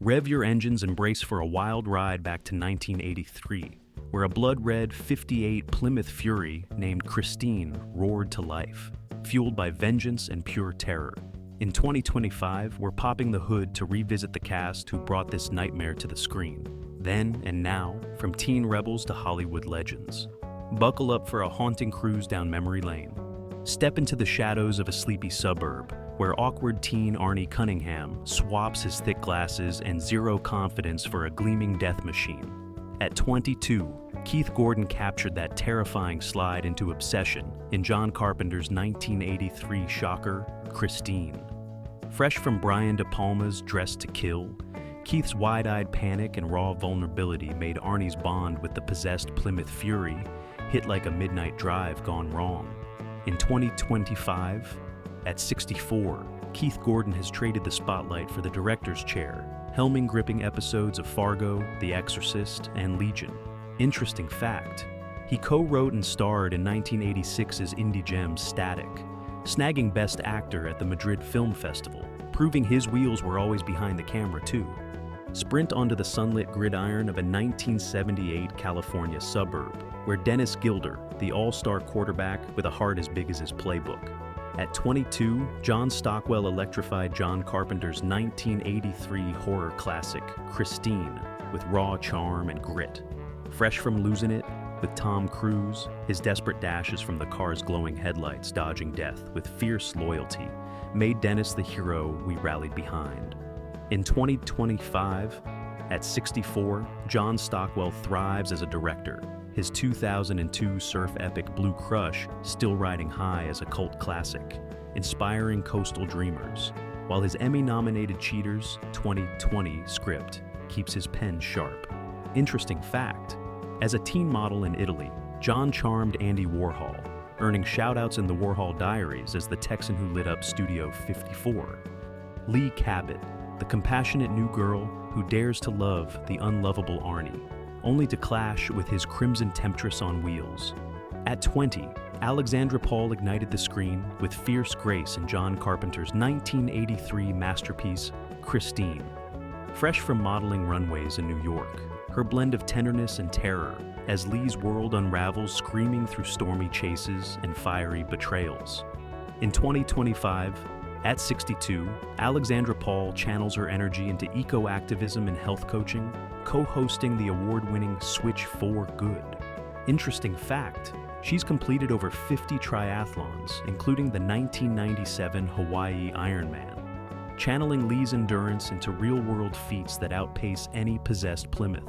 Rev your engines and brace for a wild ride back to 1983, where a blood-red 58 Plymouth Fury named Christine roared to life, fueled by vengeance and pure terror. In 2025, we're popping the hood to revisit the cast who brought this nightmare to the screen. Then and now, from teen rebels to Hollywood legends. Buckle up for a haunting cruise down memory lane. Step into the shadows of a sleepy suburb, where awkward teen Arnie Cunningham swaps his thick glasses and zero confidence for a gleaming death machine. At 22, Keith Gordon captured that terrifying slide into obsession in John Carpenter's 1983 shocker, Christine. Fresh from Brian De Palma's Dressed to Kill, Keith's wide-eyed panic and raw vulnerability made Arnie's bond with the possessed Plymouth Fury hit like a midnight drive gone wrong. In 2025, at 64, Keith Gordon has traded the spotlight for the director's chair, helming gripping episodes of Fargo, The Exorcist, and Legion. Interesting fact, he co-wrote and starred in 1986's indie gem Static, snagging Best Actor at the Madrid Film Festival, proving his wheels were always behind the camera too. Sprint onto the sunlit gridiron of a 1978 California suburb, where Dennis Gilder, the all-star quarterback with a heart as big as his playbook. At 22, John Stockwell electrified John Carpenter's 1983 horror classic, Christine, with raw charm and grit. Fresh from losing it, with Tom Cruise, his desperate dashes from the car's glowing headlights dodging death with fierce loyalty, made Dennis the hero we rallied behind. In 2025, at 64, John Stockwell thrives as a director, his 2002 surf epic Blue Crush still riding high as a cult classic, inspiring coastal dreamers, while his Emmy-nominated Cheaters 2020 script keeps his pen sharp. Interesting fact, as a teen model in Italy, John charmed Andy Warhol, earning shout-outs in the Warhol Diaries as the Texan who lit up Studio 54. Lee Cabot, the compassionate new girl who dares to love the unlovable Arnie, only to clash with his crimson temptress on wheels. At 20, Alexandra Paul ignited the screen with fierce grace in John Carpenter's 1983 masterpiece, Christine. Fresh from modeling runways in New York, her blend of tenderness and terror as Lee's world unravels screaming through stormy chases and fiery betrayals. In 2025, at 62, Alexandra Paul channels her energy into eco-activism and health coaching, co-hosting the award-winning Switch for Good. Interesting fact, she's completed over 50 triathlons, including the 1997 Hawaii Ironman, channeling Lee's endurance into real-world feats that outpace any possessed Plymouth.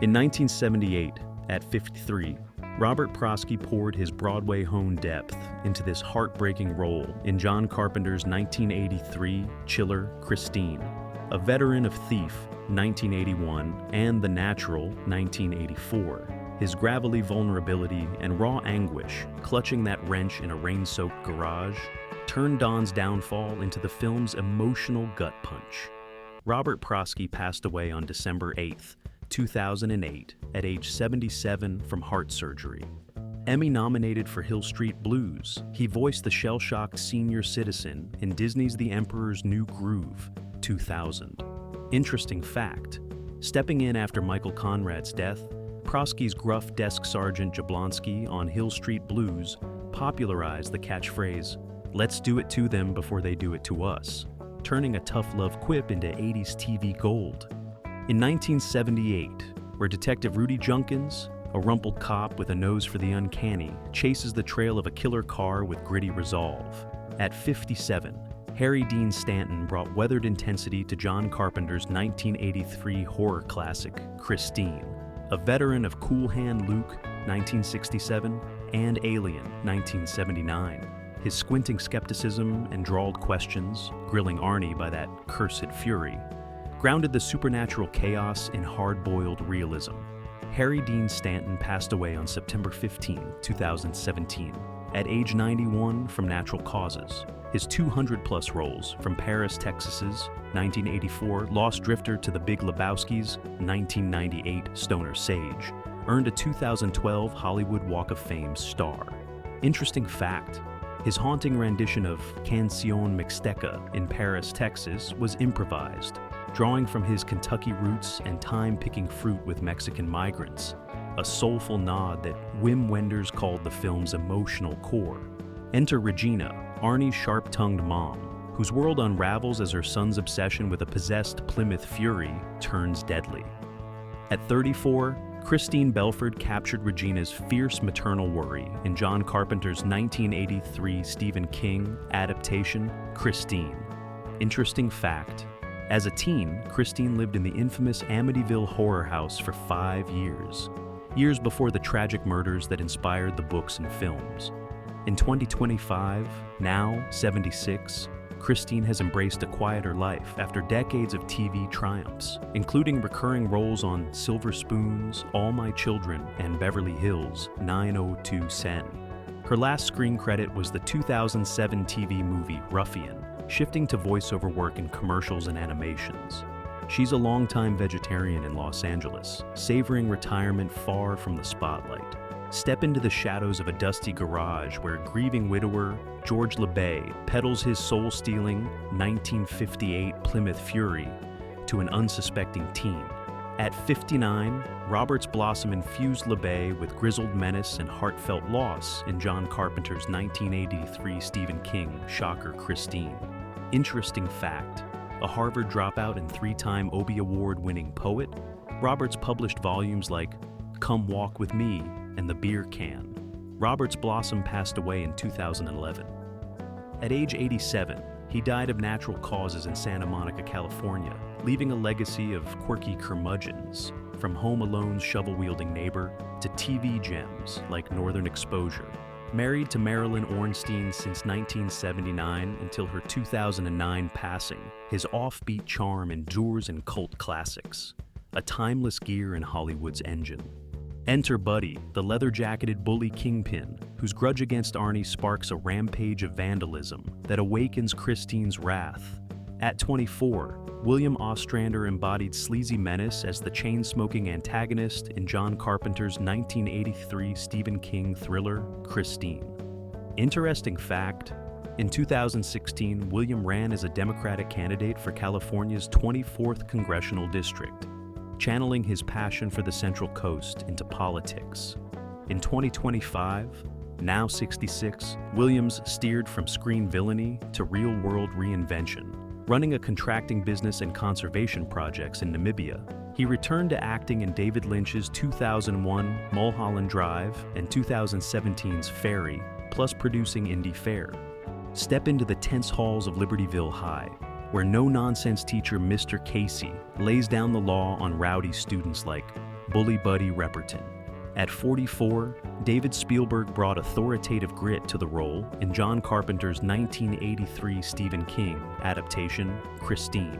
In 1978, at 53, Robert Prosky poured his Broadway-honed depth into this heartbreaking role in John Carpenter's 1983 chiller Christine. A veteran of Thief, 1981, and The Natural, 1984, his gravelly vulnerability and raw anguish, clutching that wrench in a rain-soaked garage, turned Don's downfall into the film's emotional gut punch. Robert Prosky passed away on December 8th, 2008, at age 77 from heart surgery. Emmy-nominated for Hill Street Blues, he voiced the shell-shocked senior citizen in Disney's The Emperor's New Groove, 2000. Interesting fact, stepping in after Michael Conrad's death, Prosky's gruff desk sergeant Jablonski on Hill Street Blues popularized the catchphrase, "Let's do it to them before they do it to us," turning a tough love quip into 80s TV gold. In 1978, where Detective Rudy Junkins, a rumpled cop with a nose for the uncanny, chases the trail of a killer car with gritty resolve. At 57, Harry Dean Stanton brought weathered intensity to John Carpenter's 1983 horror classic, Christine. A veteran of Cool Hand Luke, 1967, and Alien, 1979. His squinting skepticism and drawled questions, grilling Arnie by that cursed fury, grounded the supernatural chaos in hard-boiled realism. Harry Dean Stanton passed away on September 15, 2017, at age 91 from natural causes. His 200-plus roles, from Paris, Texas's 1984 Lost Drifter to The Big Lebowski's 1998 Stoner Sage, earned a 2012 Hollywood Walk of Fame star. Interesting fact, his haunting rendition of Canción Mixteca in Paris, Texas was improvised. drawing from his Kentucky roots and time picking fruit with Mexican migrants, a soulful nod that Wim Wenders called the film's emotional core. Enter Regina, Arnie's sharp-tongued mom, whose world unravels as her son's obsession with a possessed Plymouth Fury turns deadly. At 34, Christine Belford captured Regina's fierce maternal worry in John Carpenter's 1983 Stephen King adaptation, Christine. Interesting fact, as a teen, Christine lived in the infamous Amityville horror house for 5 years before the tragic murders that inspired the books and films. In 2025, now 76, Christine has embraced a quieter life after decades of TV triumphs, including recurring roles on Silver Spoons, All My Children, and Beverly Hills 90210. Her last screen credit was the 2007 TV movie Ruffian, shifting to voiceover work in commercials and animations. She's a longtime vegetarian in Los Angeles, savoring retirement far from the spotlight. Step into the shadows of a dusty garage where grieving widower George LeBay peddles his soul-stealing 1958 Plymouth Fury to an unsuspecting teen. At 59, Roberts Blossom infused LeBay with grizzled menace and heartfelt loss in John Carpenter's 1983 Stephen King shocker Christine. Interesting fact, a Harvard dropout and 3-time Obie Award-winning poet, Roberts published volumes like Come Walk With Me and The Beer Can. Roberts Blossom passed away in 2011. At age 87, he died of natural causes in Santa Monica, California, leaving a legacy of quirky curmudgeons, from Home Alone's shovel-wielding neighbor to TV gems like Northern Exposure. Married to Marilyn Ornstein since 1979 until her 2009 passing, his offbeat charm endures in cult classics, a timeless gear in Hollywood's engine. Enter Buddy, the leather-jacketed bully kingpin, whose grudge against Arnie sparks a rampage of vandalism that awakens Christine's wrath. At 24, William Ostrander embodied sleazy menace as the chain-smoking antagonist in John Carpenter's 1983 Stephen King thriller, Christine. Interesting fact, in 2016, William ran as a Democratic candidate for California's 24th congressional district, channeling his passion for the Central Coast into politics. In 2025, now 66, Williams steered from screen villainy to real-world reinvention, running a contracting business and conservation projects in Namibia. He returned to acting in David Lynch's 2001 Mulholland Drive and 2017's Ferry, plus producing Indy Fair. Step into the tense halls of Libertyville High, where no-nonsense teacher Mr. Casey lays down the law on rowdy students like Bully Buddy Repperton. At 44, David Spielberg brought authoritative grit to the role in John Carpenter's 1983 Stephen King adaptation, Christine.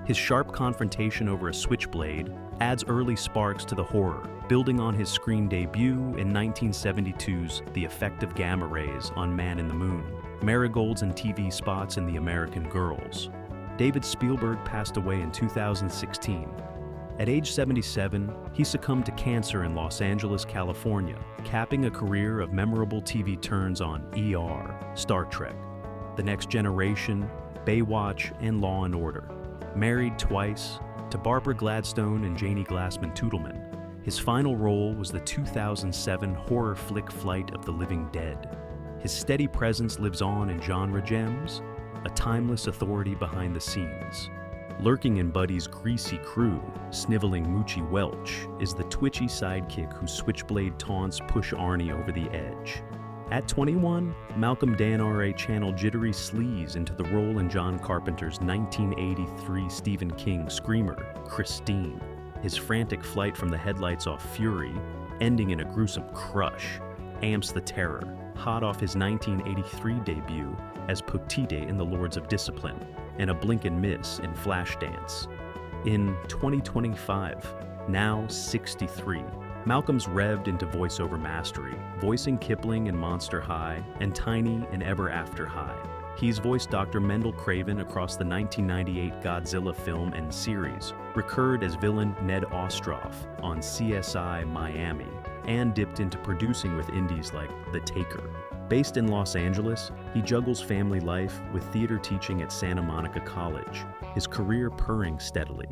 His sharp confrontation over a switchblade adds early sparks to the horror, building on his screen debut in 1972's The Effect of Gamma Rays on Man in the Moon, marigolds and TV spots in The American Girls. David Spielberg passed away in 2016. At age 77, he succumbed to cancer in Los Angeles, California, capping a career of memorable TV turns on ER, Star Trek, The Next Generation, Baywatch, and Law & Order. Married twice, to Barbara Gladstone and Janie Glassman-Tootleman, his final role was the 2007 horror flick Flight of the Living Dead. His steady presence lives on in genre gems, a timeless authority behind the scenes. Lurking in Buddy's greasy crew, sniveling Moochie Welch, is the twitchy sidekick whose switchblade taunts push Arnie over the edge. At 21, Malcolm Danare channeled jittery sleaze into the role in John Carpenter's 1983 Stephen King screamer, Christine. His frantic flight from the headlights off Fury, ending in a gruesome crush, amps the terror, hot off his 1983 debut as Potide in The Lords of Discipline, and a blink and miss in Flashdance. In 2025, now 63, Malcolm's revved into voiceover mastery, voicing Kipling in Monster High and Tiny in Ever After High. He's voiced Dr. Mendel Craven across the 1998 Godzilla film and series, recurred as villain Ned Ostroff on CSI Miami, and dipped into producing with indies like The Taker. Based in Los Angeles, he juggles family life with theater teaching at Santa Monica College, his career purring steadily.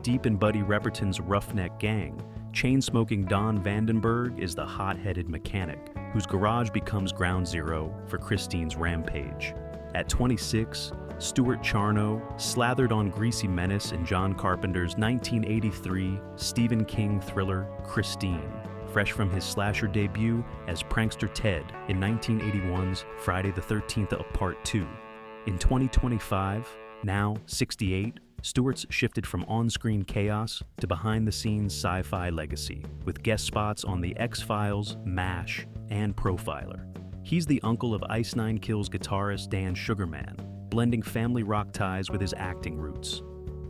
Deep in Buddy Repperton's roughneck gang, chain-smoking Don Vandenberg is the hot-headed mechanic whose garage becomes ground zero for Christine's rampage. At 26, Stuart Charno slathered on greasy menace in John Carpenter's 1983 Stephen King thriller Christine, fresh from his slasher debut as prankster Ted in 1981's Friday the 13th Part 2. In 2025, now 68, Stewart's shifted from on-screen chaos to behind-the-scenes sci-fi legacy, with guest spots on The X-Files, MASH, and Profiler. He's the uncle of Ice Nine Kills guitarist Dan Sugarman, blending family rock ties with his acting roots.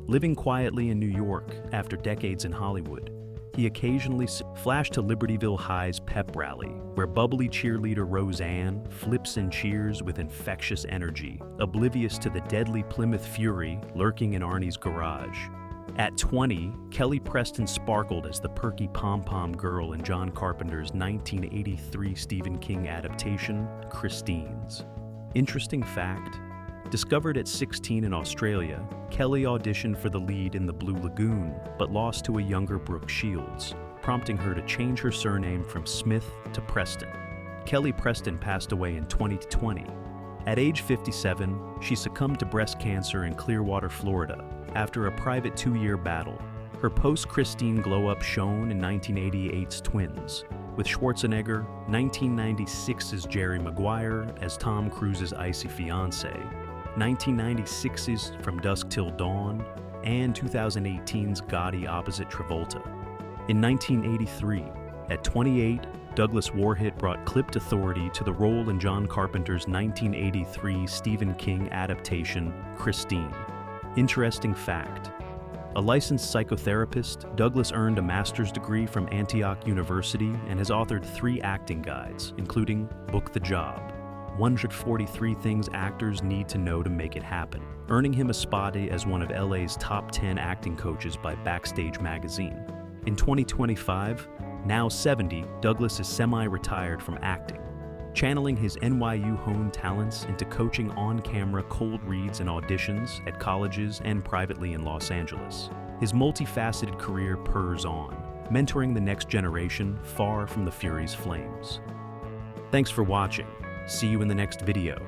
Living quietly in New York after decades in Hollywood, he occasionally flashed to Libertyville High's pep rally, where bubbly cheerleader Roseanne flips and cheers with infectious energy, oblivious to the deadly Plymouth Fury lurking in Arnie's garage. At 20, Kelly Preston sparkled as the perky pom-pom girl in John Carpenter's 1983 Stephen King adaptation, Christine's. Interesting fact, discovered at 16 in Australia, Kelly auditioned for the lead in The Blue Lagoon, but lost to a younger Brooke Shields, prompting her to change her surname from Smith to Preston. Kelly Preston passed away in 2020. At age 57, she succumbed to breast cancer in Clearwater, Florida, after a private 2-year battle. Her post-Christine glow-up shone in 1988's Twins, with Schwarzenegger, 1996's Jerry Maguire as Tom Cruise's icy fiancé, 1996's From Dusk Till Dawn, and 2018's Gotti opposite Travolta. In 1983, at 28, Douglas Warhit brought clipped authority to the role in John Carpenter's 1983 Stephen King adaptation, Christine. Interesting fact, a licensed psychotherapist, Douglas earned a master's degree from Antioch University and has authored 3 acting guides, including Book the Job, 143 Things Actors Need to Know to Make It Happen, earning him a spot as one of LA's top 10 acting coaches by Backstage magazine. In 2025, now 70, Douglas is semi-retired from acting, channeling his NYU-honed talents into coaching on-camera cold reads and auditions at colleges and privately in Los Angeles. His multifaceted career purrs on, mentoring the next generation far from the Fury's flames. Thanks for watching. See you in the next video.